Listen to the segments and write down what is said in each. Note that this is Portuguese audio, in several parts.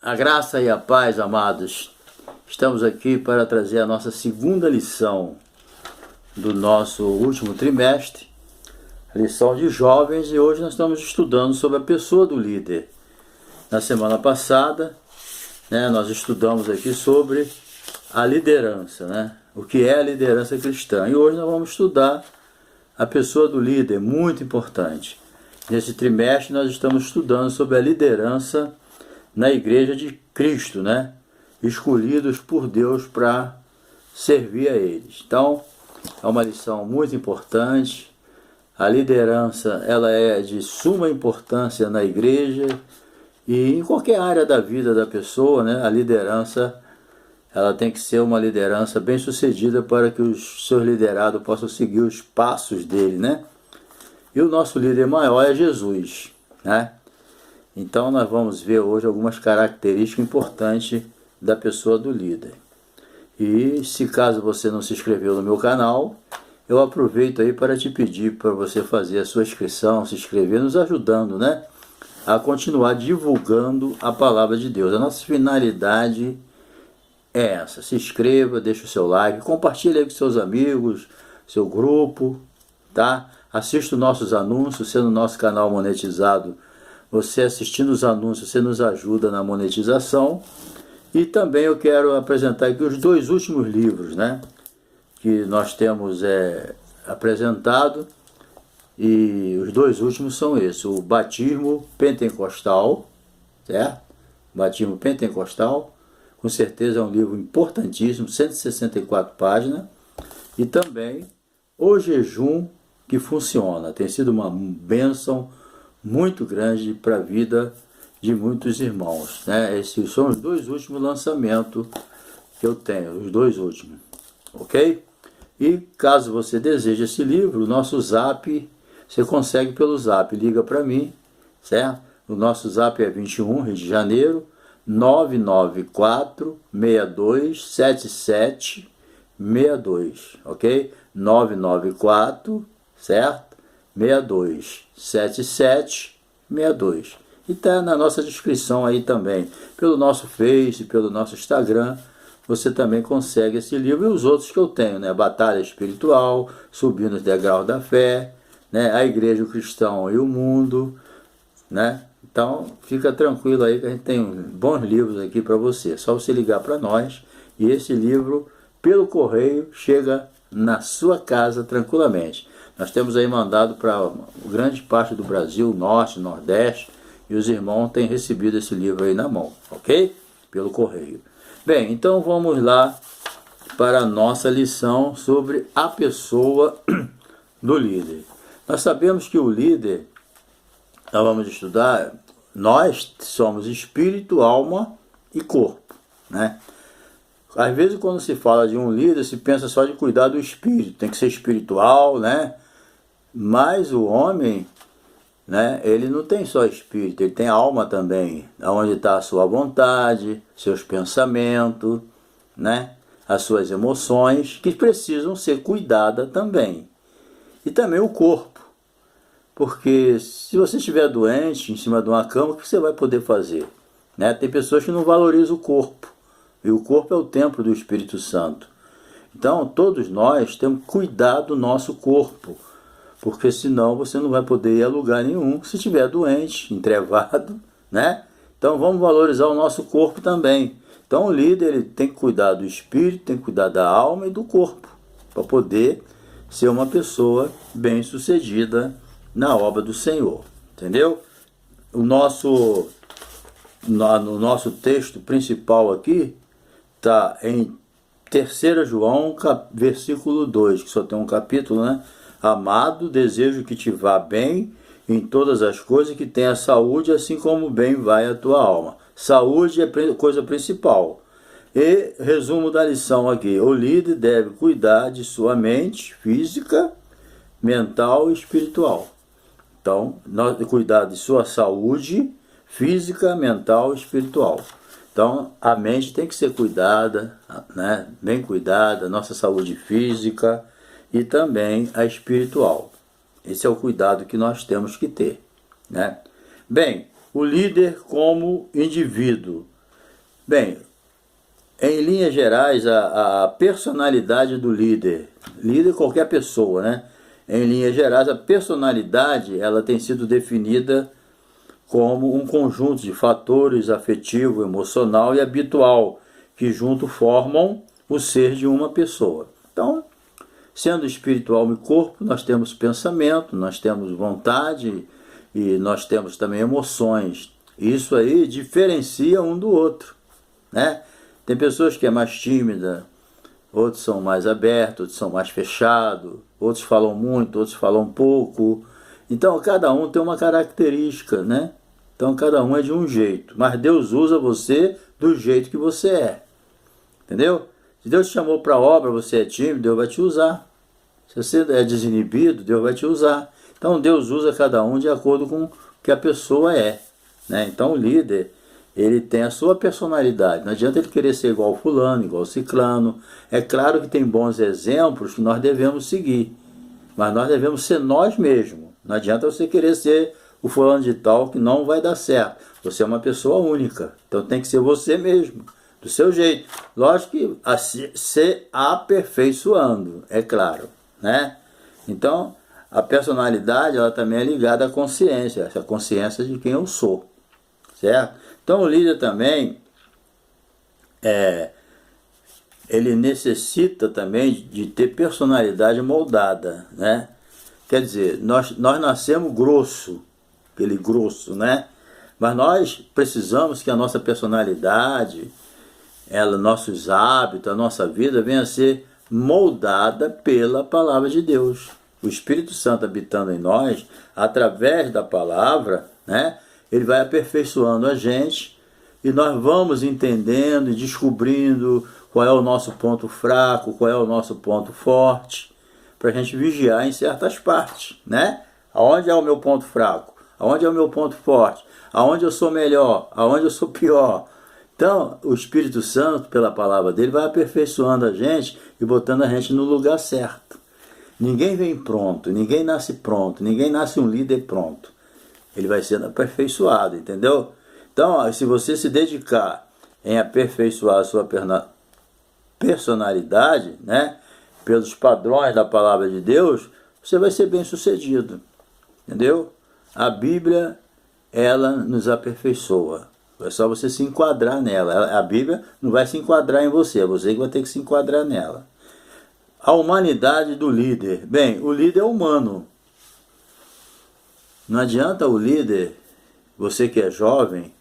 A graça e a paz, amados. Estamos aqui para trazer a nossa segunda lição do nosso último trimestre, a lição de jovens, e hoje nós estamos estudando sobre a pessoa do líder. Na semana passada, nós estudamos aqui sobre a liderança, o que é a liderança cristã. E hoje nós vamos estudar a pessoa do líder, muito importante. Nesse trimestre nós estamos estudando sobre a liderança na igreja de Cristo, escolhidos por Deus para servir a eles. Então, é uma lição muito importante. A liderança, ela é de suma importância na igreja e em qualquer área da vida da pessoa, a liderança, ela tem que ser uma liderança bem sucedida para que os seus liderados possam seguir os passos dele, E o nosso líder maior é Jesus, Então nós vamos ver hoje algumas características importantes da pessoa do líder. E se caso você não se inscreveu no meu canal, eu aproveito aí para te pedir para você fazer a sua inscrição, se inscrever, nos ajudando, a continuar divulgando a palavra de Deus. A nossa finalidade é essa. Se inscreva, deixa o seu like, compartilhe aí com seus amigos, seu grupo, Assista os nossos anúncios, sendo nosso canal monetizado. Você assistindo os anúncios, você nos ajuda na monetização. E também eu quero apresentar aqui os dois últimos livros, que nós temos apresentado. E os dois últimos são esses: o Batismo Pentecostal, certo? Batismo Pentecostal, com certeza é um livro importantíssimo, 164 páginas. E também O Jejum que Funciona. Tem sido uma bênção muito grande para a vida de muitos irmãos, Esses são os dois últimos lançamentos que eu tenho, os dois últimos, ok? E caso você deseje esse livro, o nosso zap, você consegue pelo zap, liga para mim, certo? O nosso zap é 21, Rio de Janeiro, 994 62 7762, ok? 994, certo? 62 7762. E está na nossa descrição aí também, pelo nosso Face, pelo nosso Instagram, você também consegue esse livro e os outros que eu tenho, Batalha Espiritual, Subindo os Degraus da Fé, A Igreja, o Cristão e o Mundo, Então, fica tranquilo aí que a gente tem bons livros aqui para você. É só você ligar para nós e esse livro, pelo correio, chega na sua casa tranquilamente. Nós temos aí mandado para grande parte do Brasil, Norte, Nordeste, e os irmãos têm recebido esse livro aí na mão, ok? Pelo correio. Bem, então vamos lá para a nossa lição sobre a pessoa do líder. Nós sabemos que o líder, nós vamos estudar, nós somos espírito, alma e corpo, Às vezes quando se fala de um líder, se pensa só de cuidar do espírito, tem que ser espiritual, Mas o homem, ele não tem só espírito, ele tem alma também, onde está a sua vontade, seus pensamentos, as suas emoções, que precisam ser cuidadas também. E também o corpo, porque se você estiver doente em cima de uma cama, o que você vai poder fazer? Tem pessoas que não valorizam o corpo, e o corpo é o templo do Espírito Santo. Então todos nós temos que cuidar do nosso corpo, porque senão você não vai poder ir a lugar nenhum se estiver doente, entrevado, Então vamos valorizar o nosso corpo também. Então o líder, ele tem que cuidar do espírito, tem que cuidar da alma e do corpo, para poder ser uma pessoa bem-sucedida na obra do Senhor, entendeu? No nosso texto principal aqui, está em 3 João, versículo 2, que só tem um capítulo, Amado, desejo que te vá bem em todas as coisas, que tenha saúde, assim como bem vai a tua alma. Saúde é coisa principal. E resumo da lição aqui: o líder deve cuidar de sua mente física, mental e espiritual. Então, cuidar de sua saúde física, mental e espiritual. Então, a mente tem que ser cuidada, bem cuidada, nossa saúde física e também a espiritual. Esse é o cuidado que nós temos que ter, Bem, o líder como indivíduo. Bem, em linhas gerais, a personalidade do líder, líder qualquer pessoa, né? Em linhas gerais, a personalidade ela tem sido definida como um conjunto de fatores afetivo, emocional e habitual que juntos formam o ser de uma pessoa. Então, sendo espiritual e corpo, nós temos pensamento, nós temos vontade e nós temos também emoções. Isso aí diferencia um do outro, né? Tem pessoas que é mais tímida, outros são mais abertos, outros são mais fechados, outros falam muito, outros falam pouco. Então, cada um tem uma característica, né? Então, cada um é de um jeito. Mas Deus usa você do jeito que você é. Entendeu? Se Deus te chamou para a obra, você é tímido, Deus vai te usar. Se você é desinibido, Deus vai te usar. Então, Deus usa cada um de acordo com o que a pessoa é, né? Então, o líder, ele tem a sua personalidade. Não adianta ele querer ser igual fulano, igual ciclano. É claro que tem bons exemplos que nós devemos seguir. Mas nós devemos ser nós mesmos. Não adianta você querer ser o fulano de tal, que não vai dar certo. Você é uma pessoa única. Então tem que ser você mesmo, do seu jeito. Lógico que se aperfeiçoando, é claro, né? Então, a personalidade, ela também é ligada à consciência. Essa consciência de quem eu sou, certo? Então, o líder também, ele necessita também de ter personalidade moldada, né? Quer dizer, nós nascemos grosso, aquele grosso, né? Mas nós precisamos que a nossa personalidade, nossos hábitos, a nossa vida venha a ser moldada pela palavra de Deus. O Espírito Santo habitando em nós, através da palavra, né? Ele vai aperfeiçoando a gente e nós vamos entendendo e descobrindo qual é o nosso ponto fraco, qual é o nosso ponto forte, para a gente vigiar em certas partes, né? Aonde é o meu ponto fraco? Aonde é o meu ponto forte? Aonde eu sou melhor? Aonde eu sou pior? Então, o Espírito Santo, pela palavra dele, vai aperfeiçoando a gente e botando a gente no lugar certo. Ninguém vem pronto, ninguém nasce pronto, ninguém nasce um líder pronto. Ele vai sendo aperfeiçoado, entendeu? Então, se você se dedicar em aperfeiçoar a sua personalidade, né, pelos padrões da palavra de Deus, você vai ser bem sucedido, entendeu? A Bíblia, ela nos aperfeiçoa. É só você se enquadrar nela. A Bíblia não vai se enquadrar em você, é você que vai ter que se enquadrar nela. A humanidade do líder. Bem, o líder é humano. Não adianta o líder, você que é jovem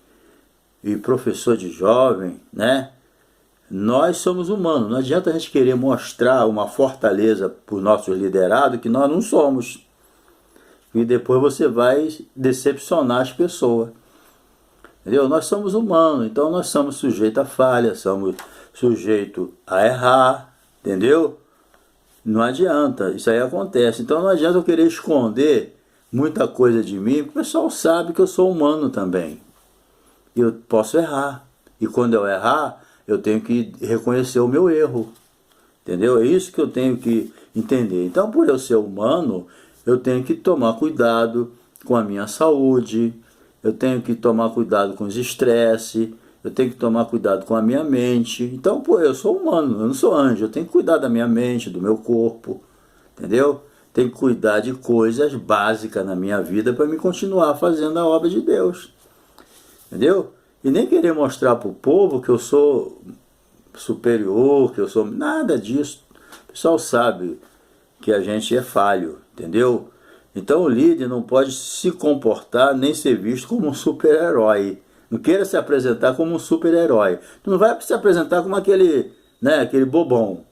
e professor de jovem, né? Nós somos humanos. Não adianta a gente querer mostrar uma fortaleza para o nosso liderado que nós não somos. E depois você vai decepcionar as pessoas. Entendeu? Nós somos humanos, então nós somos sujeitos a falha, somos sujeitos a errar, entendeu? Não adianta, isso aí acontece. Então não adianta eu querer esconder muita coisa de mim, porque o pessoal sabe que eu sou humano também. E eu posso errar. E quando eu errar, eu tenho que reconhecer o meu erro. Entendeu? É isso que eu tenho que entender. Então, por eu ser humano, eu tenho que tomar cuidado com a minha saúde, eu tenho que tomar cuidado com os estresses, eu tenho que tomar cuidado com a minha mente. Então, pô, eu sou humano, eu não sou anjo, eu tenho que cuidar da minha mente, do meu corpo, entendeu? Tenho que cuidar de coisas básicas na minha vida para me continuar fazendo a obra de Deus, entendeu? E nem querer mostrar para o povo que eu sou superior, que eu sou... Nada disso. O pessoal sabe que a gente é falho, entendeu? Então o líder não pode se comportar nem ser visto como um super-herói. Não queira se apresentar como um super-herói. Tu não vai se apresentar como aquele bobão.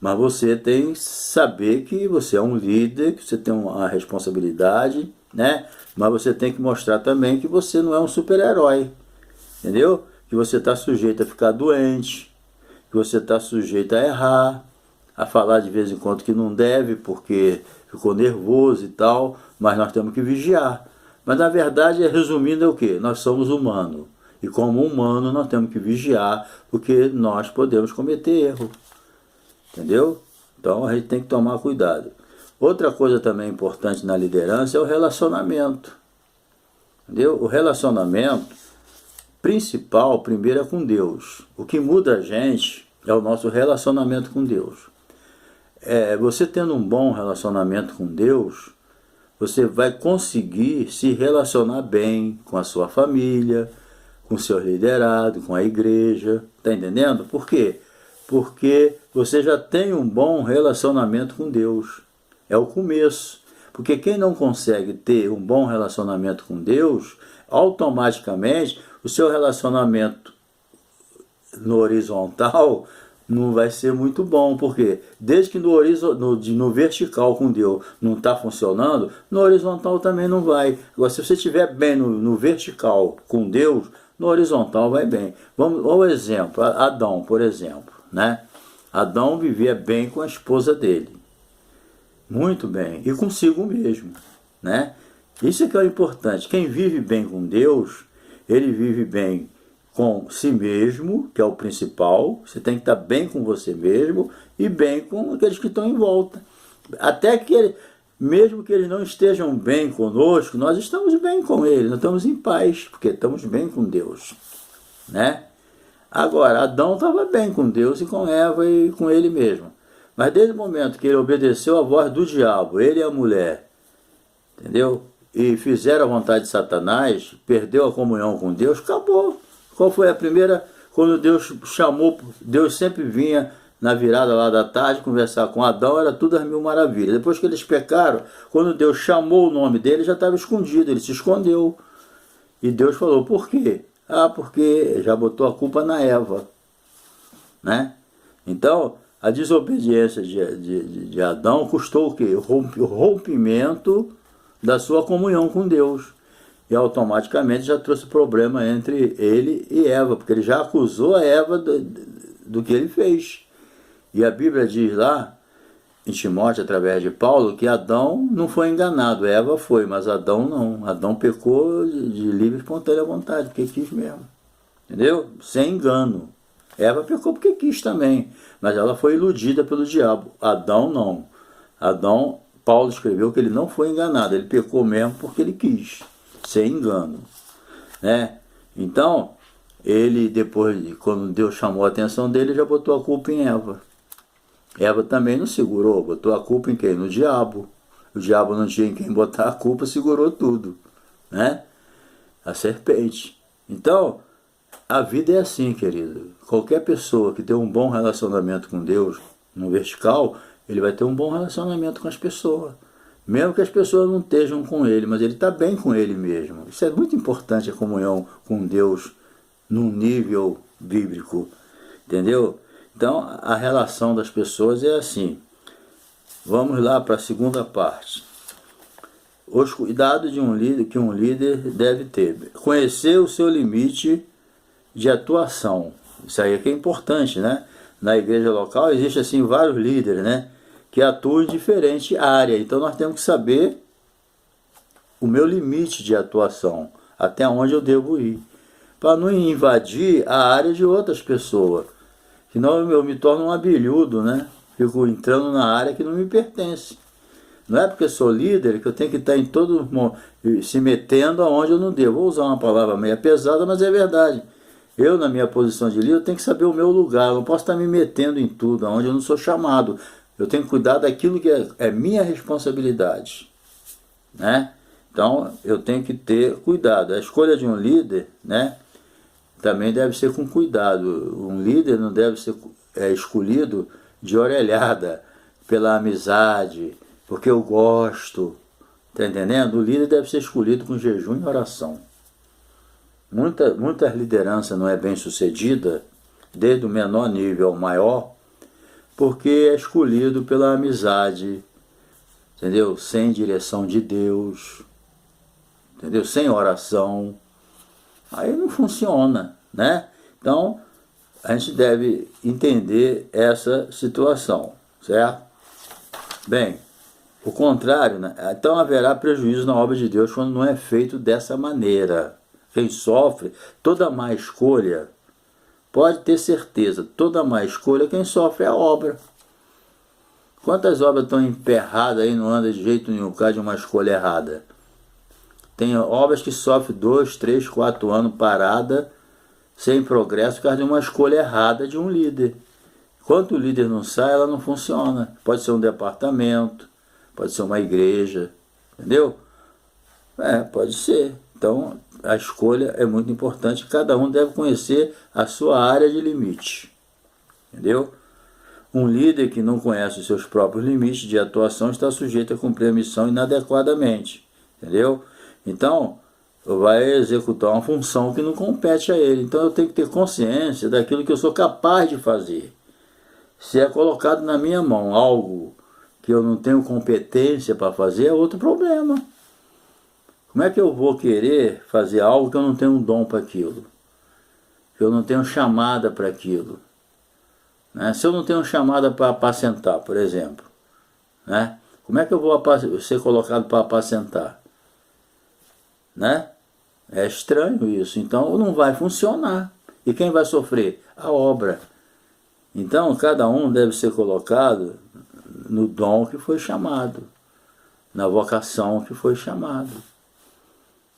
Mas você tem que saber que você é um líder, que você tem uma responsabilidade, né? Mas você tem que mostrar também que você não é um super-herói. Entendeu? Que você está sujeito a ficar doente, que você está sujeito a errar, a falar de vez em quando que não deve porque ficou nervoso e tal, mas nós temos que vigiar. Mas na verdade, resumindo, é o quê? Nós somos humanos. E como humano nós temos que vigiar, porque nós podemos cometer erro. Entendeu? Então a gente tem que tomar cuidado. Outra coisa também importante na liderança é o relacionamento. Entendeu? O relacionamento principal, primeiro, é com Deus. O que muda a gente é o nosso relacionamento com Deus. Você tendo um bom relacionamento com Deus, você vai conseguir se relacionar bem com a sua família, com o seu liderado, com a igreja. Está entendendo? Por quê? Porque você já tem um bom relacionamento com Deus. É o começo. Porque quem não consegue ter um bom relacionamento com Deus, automaticamente o seu relacionamento no horizontal não vai ser muito bom. Por quê? Desde que no vertical com Deus não está funcionando, no horizontal também não vai. Agora, se você estiver bem no vertical com Deus, no horizontal vai bem. Vamos ao exemplo, Adão, por exemplo, né? Adão vivia bem com a esposa dele. Muito bem. E consigo mesmo, né? Isso é que é o importante. Quem vive bem com Deus, ele vive bem com si mesmo, que é o principal. Você tem que estar bem com você mesmo e bem com aqueles que estão em volta. Até que mesmo que eles não estejam bem conosco, nós estamos bem com eles, nós estamos em paz, porque estamos bem com Deus, né? Agora, Adão estava bem com Deus e com Eva e com ele mesmo. Mas desde o momento que ele obedeceu a voz do diabo, ele e a mulher, entendeu? E fizeram a vontade de Satanás, perdeu a comunhão com Deus, acabou. Qual foi a primeira? Quando Deus chamou, Deus sempre vinha na virada lá da tarde conversar com Adão, era tudo às mil maravilhas. Depois que eles pecaram, quando Deus chamou o nome dele, já estava escondido, ele se escondeu. E Deus falou, por quê? Porque já botou a culpa na Eva, né? Então, a desobediência de Adão custou o quê? O rompimento da sua comunhão com Deus. E automaticamente já trouxe problema entre ele e Eva, porque ele já acusou a Eva do que ele fez. E a Bíblia diz lá, em Timóteo, através de Paulo, que Adão não foi enganado, Eva foi, mas Adão não. Adão pecou de livre e espontânea vontade, porque quis mesmo. Entendeu? Sem engano. Eva pecou porque quis também, mas ela foi iludida pelo diabo. Adão não. Adão, Paulo escreveu que ele não foi enganado, ele pecou mesmo porque ele quis, sem engano, né? Então, ele depois, quando Deus chamou a atenção dele, já botou a culpa em Eva. Eva também não segurou, botou a culpa em quem? No diabo. O diabo não tinha em quem botar a culpa, segurou tudo, né? A serpente. Então, a vida é assim, querido. Qualquer pessoa que tem um bom relacionamento com Deus, no vertical, ele vai ter um bom relacionamento com as pessoas. Mesmo que as pessoas não estejam com ele, mas ele está bem com ele mesmo. Isso é muito importante, a comunhão com Deus num nível bíblico. Entendeu? Então, a relação das pessoas é assim. Vamos lá para a segunda parte. Os cuidados de um líder, que um líder deve ter. Conhecer o seu limite de atuação. Isso aí é que é importante, né? Na igreja local existe assim vários líderes, né? Que atuam em diferente área. Então nós temos que saber o meu limite de atuação, até onde eu devo ir, para não invadir a área de outras pessoas. Senão eu me torno um abelhudo, né? Fico entrando na área que não me pertence. Não é porque eu sou líder que eu tenho que estar em todo se metendo aonde eu não devo. Vou usar uma palavra meio pesada, mas é verdade. Eu, na minha posição de líder, tenho que saber o meu lugar. Eu não posso estar me metendo em tudo, aonde eu não sou chamado. Eu tenho que cuidar daquilo que é minha responsabilidade, né? Então, eu tenho que ter cuidado. A escolha de um líder, né, também deve ser com cuidado. Um líder não deve ser escolhido de orelhada, pela amizade, porque eu gosto. Está entendendo? O líder deve ser escolhido com jejum e oração. Muita liderança não é bem sucedida, desde o menor nível ao maior, porque é escolhido pela amizade, entendeu? Sem direção de Deus, entendeu? Sem oração. Aí não funciona, né? Então, a gente deve entender essa situação, certo? Bem, o contrário, né? Então haverá prejuízo na obra de Deus quando não é feito dessa maneira. Quem sofre, toda má escolha, pode ter certeza, toda má escolha, quem sofre é a obra. Quantas obras estão emperradas aí, não anda de jeito nenhum, por causa de uma escolha errada? Tem obras que sofrem 2, 3, 4 anos parada, sem progresso por causa de uma escolha errada de um líder. Enquanto o líder não sai, ela não funciona. Pode ser um departamento, pode ser uma igreja, entendeu? Pode ser. Então, a escolha é muito importante. Cada um deve conhecer a sua área de limite, entendeu? Um líder que não conhece os seus próprios limites de atuação está sujeito a cumprir a missão inadequadamente, entendeu? Então, vai executar uma função que não compete a ele. Então, eu tenho que ter consciência daquilo que eu sou capaz de fazer. Se é colocado na minha mão algo que eu não tenho competência para fazer, é outro problema. Como é que eu vou querer fazer algo que eu não tenho um dom para aquilo? Que eu não tenho chamada para aquilo? Né? Se eu não tenho chamada para apacentar, por exemplo, né? Como é que eu vou ser colocado para apacentar? Né? É estranho isso. Então não vai funcionar. E quem vai sofrer? A obra. Então cada um deve ser colocado no dom que foi chamado, na vocação que foi chamado.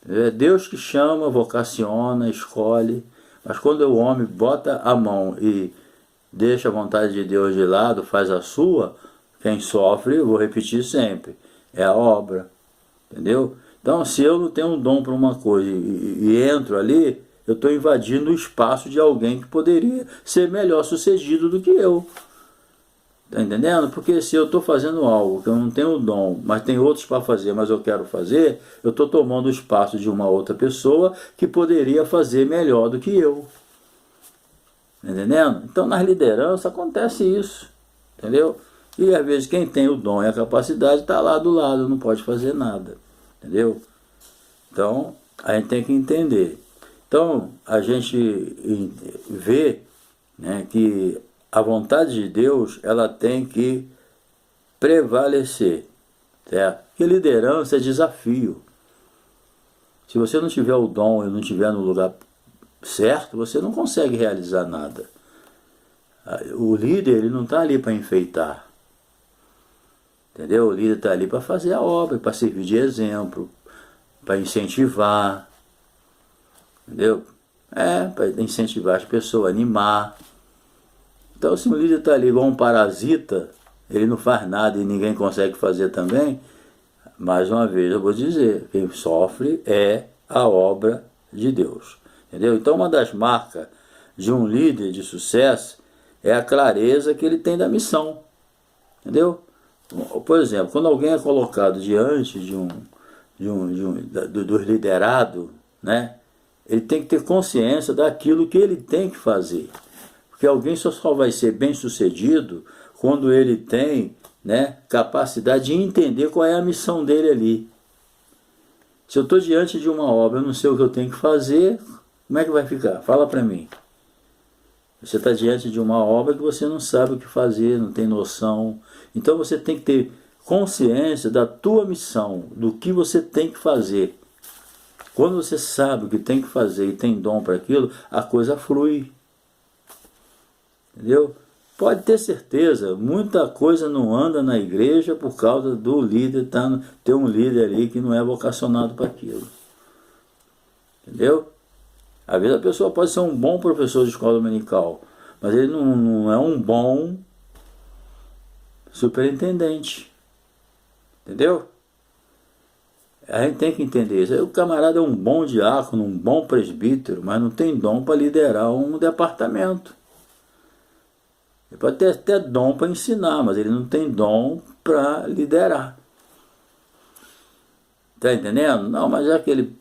É Deus que chama, vocaciona, escolhe, mas quando o homem bota a mão e deixa a vontade de Deus de lado, faz a sua, quem sofre, eu vou repetir sempre, é a obra, entendeu? Então, se eu não tenho um dom para uma coisa e entro ali, eu estou invadindo o espaço de alguém que poderia ser melhor sucedido do que eu. Está entendendo? Porque se eu estou fazendo algo que eu não tenho dom, mas tem outros para fazer, mas eu quero fazer, eu estou tomando o espaço de uma outra pessoa que poderia fazer melhor do que eu. Tá entendendo? Então, nas lideranças acontece isso. Entendeu? E às vezes quem tem o dom e a capacidade está lá do lado, não pode fazer nada. Entendeu? Então, a gente tem que entender. Então, a gente vê, né, que a vontade de Deus, ela tem que prevalecer, certo? Que liderança é desafio. Se você não tiver o dom e não tiver no lugar certo, você não consegue realizar nada. O líder, ele não está ali para enfeitar, entendeu? O líder está ali para fazer a obra, para servir de exemplo, para incentivar, entendeu? Para incentivar as pessoas, animar. Então, se um líder está ali igual um parasita, ele não faz nada e ninguém consegue fazer também, mais uma vez eu vou dizer, quem sofre é a obra de Deus. Entendeu? Então, uma das marcas de um líder de sucesso é a clareza que ele tem da missão. Entendeu? Por exemplo, quando alguém é colocado diante do liderado, né, ele tem que ter consciência daquilo que ele tem que fazer. Porque alguém só vai ser bem sucedido quando ele tem, né, capacidade de entender qual é a missão dele ali. Se eu estou diante de uma obra, eu não sei o que eu tenho que fazer, como é que vai ficar? Fala para mim. Você está diante de uma obra que você não sabe o que fazer, não tem noção. Então você tem que ter consciência da tua missão, do que você tem que fazer. Quando você sabe o que tem que fazer e tem dom para aquilo, a coisa flui. Entendeu? Pode ter certeza, muita coisa não anda na igreja por causa do líder, ter um líder ali que não é vocacionado para aquilo. Entendeu? Às vezes a pessoa pode ser um bom professor de escola dominical, mas ele não é um bom superintendente. Entendeu? A gente tem que entender isso. Aí o camarada é um bom diácono, um bom presbítero, mas não tem dom para liderar um departamento. Ele pode ter até dom para ensinar, mas ele não tem dom para liderar. Está entendendo? Não, mas já que ele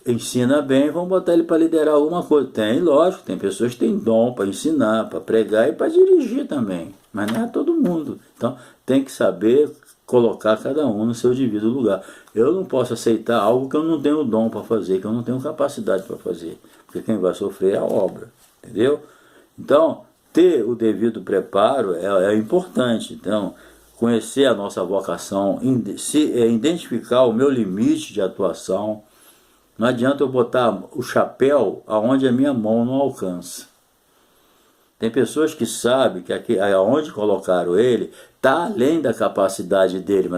ensina bem, vamos botar ele para liderar alguma coisa. Tem, lógico, tem pessoas que têm dom para ensinar, para pregar e para dirigir também. Mas não é todo mundo. Então tem que saber colocar cada um no seu devido lugar. Eu não posso aceitar algo que eu não tenho dom para fazer, que eu não tenho capacidade para fazer. Porque quem vai sofrer é a obra. Entendeu? Então, ter o devido preparo é importante. Então, conhecer a nossa vocação, identificar o meu limite de atuação. Não adianta eu botar o chapéu aonde a minha mão não alcança. Tem pessoas que sabem que aonde colocaram ele está além da capacidade dele,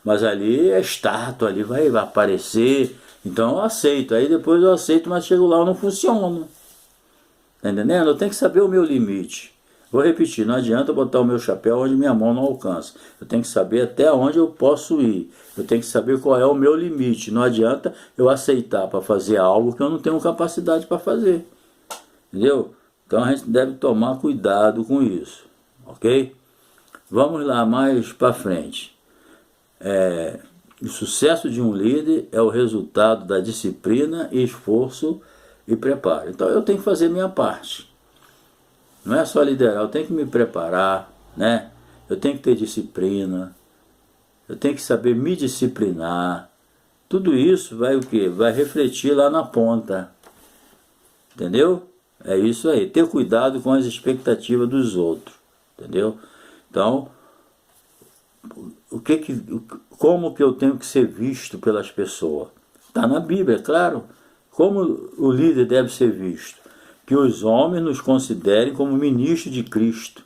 mas ali é estátua, ali vai aparecer. Então eu aceito. Aí depois eu aceito, mas chego lá e não funciona. Tá entendendo? Eu tenho que saber o meu limite. Vou repetir, não adianta botar o meu chapéu onde minha mão não alcança. Eu tenho que saber até onde eu posso ir. Eu tenho que saber qual é o meu limite. Não adianta eu aceitar para fazer algo que eu não tenho capacidade para fazer. Entendeu? Então a gente deve tomar cuidado com isso. Ok? Vamos lá mais para frente. O sucesso de um líder é o resultado da disciplina, esforço e preparo. Então eu tenho que fazer minha parte. Não é só liderar, eu tenho que me preparar, né? Eu tenho que ter disciplina, eu tenho que saber me disciplinar. Tudo isso vai o quê? Vai refletir lá na ponta. Entendeu? É isso aí. Ter cuidado com as expectativas dos outros. Entendeu? Então, como que eu tenho que ser visto pelas pessoas? Está na Bíblia, é claro. Como o líder deve ser visto? Que os homens nos considerem como ministros de Cristo,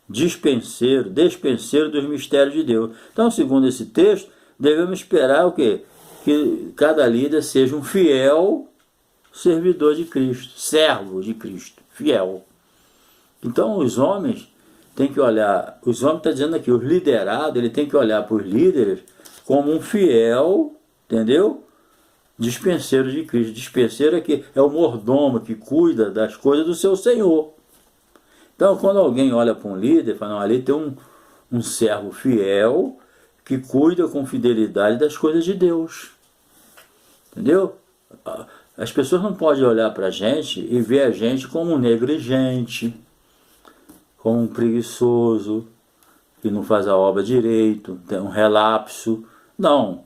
dispenseiro dos mistérios de Deus. Então, segundo esse texto, devemos esperar o quê? Que cada líder seja um fiel servidor de Cristo, servo de Cristo, fiel. Então, os homens têm que olhar, os homens estão dizendo aqui, os liderados, ele tem que olhar para os líderes como um fiel, entendeu? Dispenseiro de Cristo. Dispenseiro é o mordomo que cuida das coisas do seu Senhor. Então, quando alguém olha para um líder, fala, não, ali tem um servo fiel que cuida com fidelidade das coisas de Deus. Entendeu? As pessoas não podem olhar para a gente e ver a gente como um negligente, como um preguiçoso, que não faz a obra direito, tem um relapso. Não,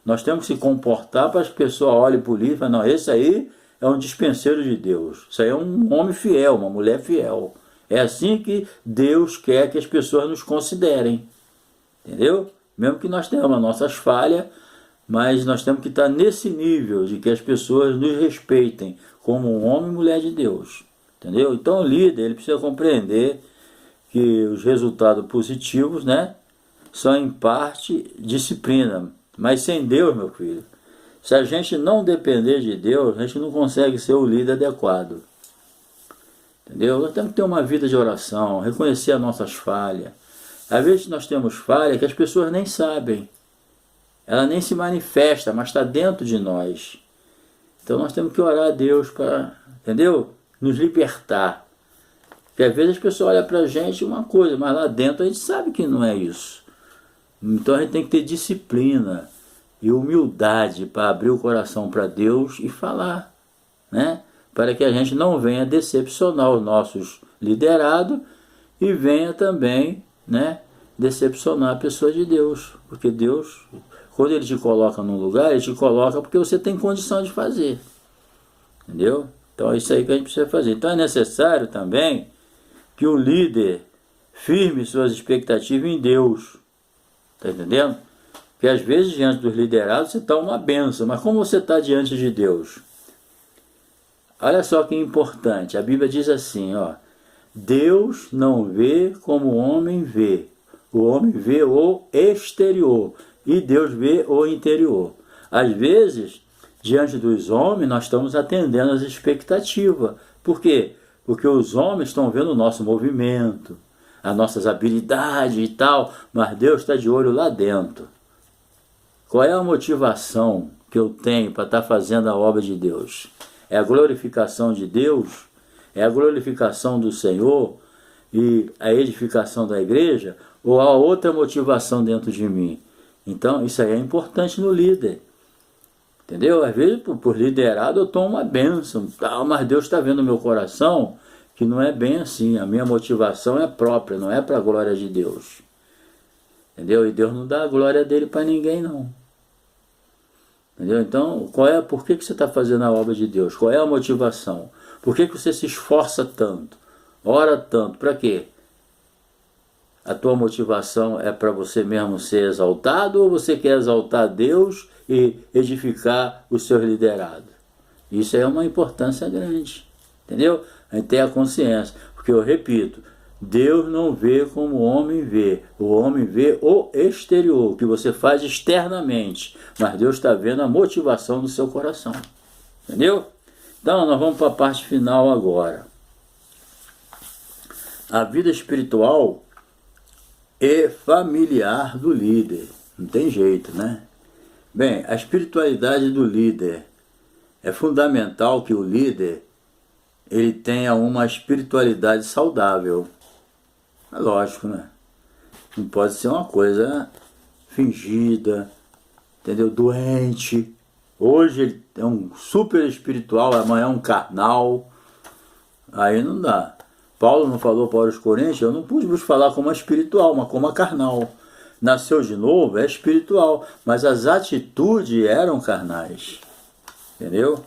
nós temos que se comportar para as pessoas olhem para o líder e falem, não, esse aí é um dispenseiro de Deus, isso aí é um homem fiel, uma mulher fiel. É assim que Deus quer que as pessoas nos considerem, entendeu? Mesmo que nós tenhamos as nossas falhas, mas nós temos que estar nesse nível de que as pessoas nos respeitem como um homem e mulher de Deus, entendeu? Então o líder, ele precisa compreender que os resultados positivos, né, são em parte disciplina, mas sem Deus, meu filho, se a gente não depender de Deus, a gente não consegue ser o líder adequado. Entendeu? Nós temos que ter uma vida de oração, reconhecer as nossas falhas. Às vezes nós temos falhas que as pessoas nem sabem. Ela nem se manifesta, mas está dentro de nós. Então nós temos que orar a Deus para, entendeu? Nos libertar. Porque às vezes as pessoas olham para a gente uma coisa, mas lá dentro a gente sabe que não é isso. Então a gente tem que ter disciplina e humildade para abrir o coração para Deus e falar, né? Para que a gente não venha decepcionar os nossos liderados e venha também, né, decepcionar a pessoa de Deus. Porque Deus, quando Ele te coloca num lugar, Ele te coloca porque você tem condição de fazer. Entendeu? Então é isso aí que a gente precisa fazer. Então é necessário também que o líder firme suas expectativas em Deus. Está entendendo? Porque às vezes diante dos liderados você está uma benção, mas como você está diante de Deus? Olha só que importante, a Bíblia diz assim, ó, Deus não vê como o homem vê o exterior e Deus vê o interior. Às vezes, diante dos homens, nós estamos atendendo às expectativas. Por quê? Porque os homens estão vendo o nosso movimento, as nossas habilidades e tal, mas Deus está de olho lá dentro. Qual é a motivação que eu tenho para estar fazendo a obra de Deus? É a glorificação de Deus? É a glorificação do Senhor e a edificação da igreja? Ou há outra motivação dentro de mim? Então, isso aí é importante no líder. Entendeu? Às vezes, por liderado, eu tomo uma bênção, tal, mas Deus está vendo o meu coração que não é bem assim. A minha motivação é própria, não é para a glória de Deus. Entendeu? E Deus não dá a glória dele para ninguém, não. Entendeu? Então, por que você está fazendo a obra de Deus? Qual é a motivação? Por que você se esforça tanto? Ora tanto? Para quê? A tua motivação é para você mesmo ser exaltado ou você quer exaltar Deus e edificar os seus liderados? Isso é uma importância grande. Entendeu? A gente tem a consciência. Porque eu repito, Deus não vê como o homem vê. O homem vê o exterior, o que você faz externamente. Mas Deus está vendo a motivação do seu coração. Entendeu? Então, nós vamos para a parte final agora. a vida espiritual e familiar do líder. Não tem jeito, né? Bem, a espiritualidade do líder. É fundamental que o líder ele tenha uma espiritualidade saudável. É lógico, né? Não pode ser uma coisa fingida, entendeu? Doente. Hoje ele é um super espiritual, amanhã é um carnal. Aí não dá. Paulo não falou para os Coríntios, eu não pude vos falar como a espiritual, mas como a carnal. Nasceu de novo, é espiritual, mas as atitudes eram carnais. Entendeu?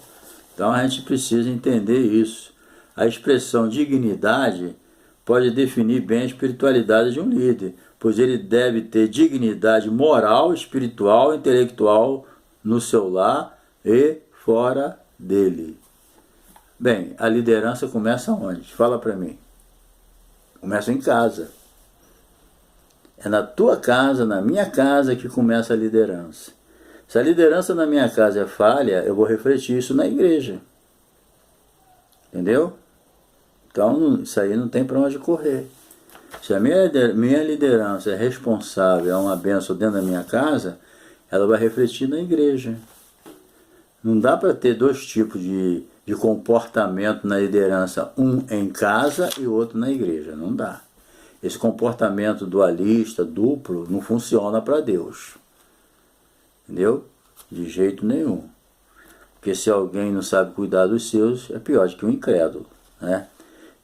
Então a gente precisa entender isso. A expressão dignidade pode definir bem a espiritualidade de um líder, pois ele deve ter dignidade moral, espiritual, intelectual no seu lar e fora dele. Bem, a liderança começa onde? Fala para mim. Começa em casa. É na tua casa, na minha casa que começa a liderança. Se a liderança na minha casa é falha, eu vou refletir isso na igreja. Entendeu? Então, isso aí não tem para onde correr. Se a minha liderança é responsável, é uma bênção dentro da minha casa, ela vai refletir na igreja. Não dá para ter dois tipos de comportamento na liderança, um em casa e outro na igreja. Não dá. Esse comportamento dualista, duplo, não funciona para Deus. Entendeu? De jeito nenhum. Porque se alguém não sabe cuidar dos seus, é pior do que um incrédulo, né?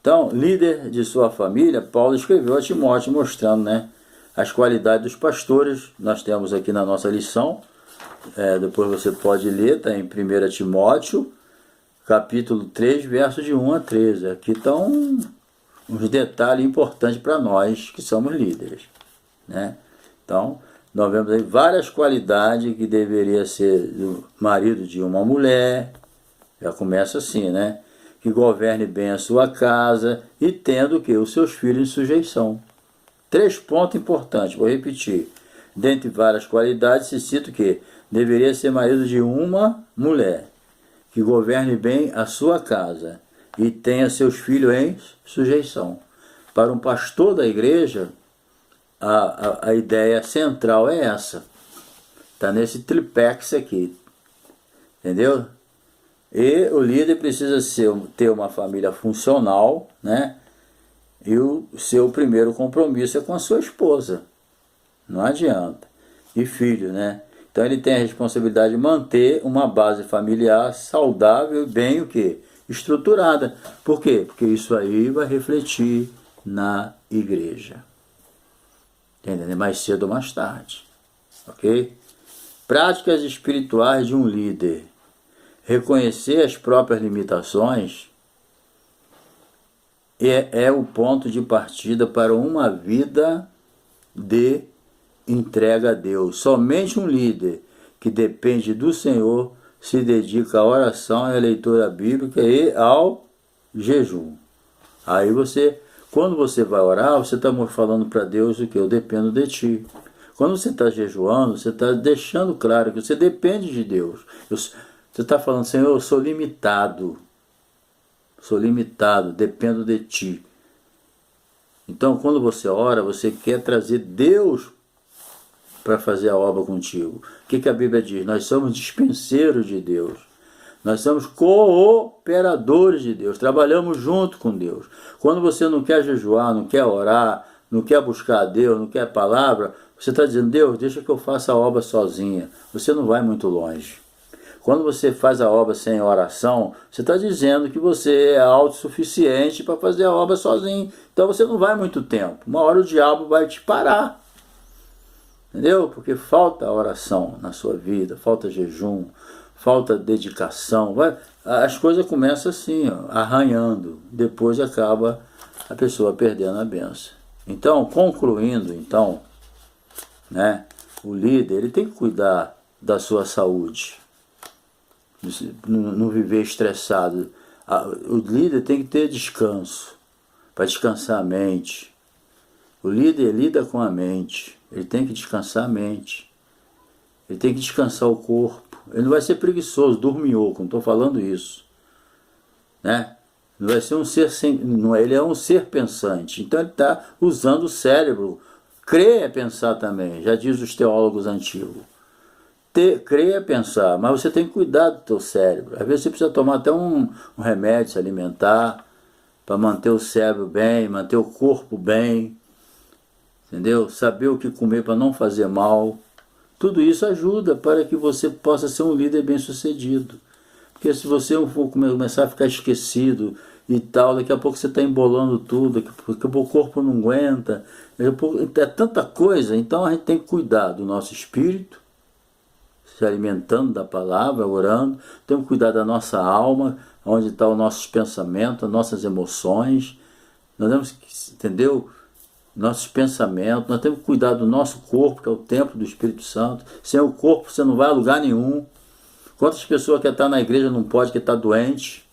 Então, líder de sua família, Paulo escreveu a Timóteo mostrando, né, as qualidades dos pastores. Nós temos aqui na nossa lição, depois você pode ler, está em 1 Timóteo, capítulo 3, versos de 1 a 13. Aqui estão uns detalhes importantes para nós que somos líderes, né? Então, nós vemos aí várias qualidades que deveria ser do marido de uma mulher. Já começa assim, né? Que governe bem a sua casa e tendo o que? Os seus filhos em sujeição. 3 pontos importantes, vou repetir. Dentre várias qualidades, se cita o que? Deveria ser marido de uma mulher, que governe bem a sua casa e tenha seus filhos em sujeição. Para um pastor da igreja, a ideia central é essa. Está nesse triplex aqui. Entendeu? E o líder precisa ter uma família funcional, né? E o seu primeiro compromisso é com a sua esposa. Não adianta. E filho, né? Então ele tem a responsabilidade de manter uma base familiar saudável e bem o quê? Estruturada. Por quê? Porque isso aí vai refletir na igreja. Entendeu? Mais cedo ou mais tarde. Ok? Práticas espirituais de um líder. Reconhecer as próprias limitações é o ponto de partida para uma vida de entrega a Deus. Somente um líder que depende do Senhor se dedica à oração, à leitura bíblica e ao jejum. Aí quando você vai orar, você está falando para Deus o que? Eu dependo de ti. Quando você está jejuando, você está deixando claro que você depende de Deus. Você está falando, Senhor, eu sou limitado, dependo de ti. Então, quando você ora, você quer trazer Deus para fazer a obra contigo. O que a Bíblia diz? Nós somos dispenseiros de Deus. Nós somos cooperadores de Deus. Trabalhamos junto com Deus. Quando você não quer jejuar, não quer orar, não quer buscar a Deus, não quer a palavra, você está dizendo, Deus, deixa que eu faça a obra sozinha. Você não vai muito longe. Quando você faz a obra sem oração, você está dizendo que você é autossuficiente para fazer a obra sozinho. Então você não vai muito tempo. Uma hora o diabo vai te parar. Entendeu? Porque falta oração na sua vida, falta jejum, falta dedicação. As coisas começam assim, ó, arranhando. Depois acaba a pessoa perdendo a bênção. Então, concluindo, né, o líder ele tem que cuidar da sua saúde. Não viver estressado. O líder tem que ter descanso, para descansar a mente. O líder lida com a mente, ele tem que descansar a mente, ele tem que descansar o corpo. Ele não vai ser preguiçoso, dorminhoco, não estou falando isso, né? Não vai ser um ser sem, não, ele é um ser pensante. Então ele está usando o cérebro. Crer é pensar também, já diz os teólogos antigos. Crer é pensar, mas você tem que cuidar do teu cérebro. Às vezes você precisa tomar até um remédio, se alimentar, para manter o cérebro bem, manter o corpo bem, entendeu? Saber o que comer para não fazer mal. Tudo isso ajuda para que você possa ser um líder bem-sucedido. Porque se você for começar a ficar esquecido e tal, daqui a pouco você está embolando tudo, daqui a pouco o corpo não aguenta, é tanta coisa. Então a gente tem que cuidar do nosso espírito, se alimentando da palavra, orando, temos que cuidar da nossa alma, onde estão os nossos pensamentos, as nossas emoções, nós temos que, entendeu? Nossos pensamentos, nós temos que cuidar do nosso corpo, que é o templo do Espírito Santo. Sem o corpo você não vai a lugar nenhum. Quantas pessoas que estão na igreja não pode, que está doente?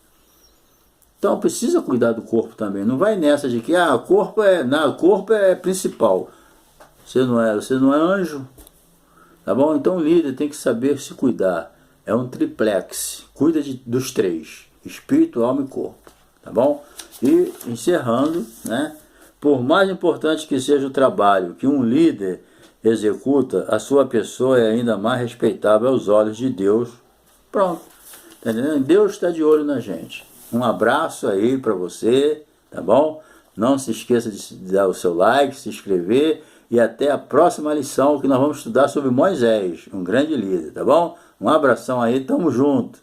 Então precisa cuidar do corpo também. Não vai nessa de que o corpo é principal. Você não é anjo. Tá bom? Então o líder tem que saber se cuidar. É um triplex. Cuida dos três: espírito, alma e corpo. Tá bom? E encerrando, né? Por mais importante que seja o trabalho que um líder executa, a sua pessoa é ainda mais respeitável aos olhos de Deus. Pronto. Tá entendendo? Deus está de olho na gente. Um abraço aí para você, tá bom? Não se esqueça de dar o seu like, se inscrever. E até a próxima lição, que nós vamos estudar sobre Moisés, um grande líder, tá bom? Um abração aí, tamo junto.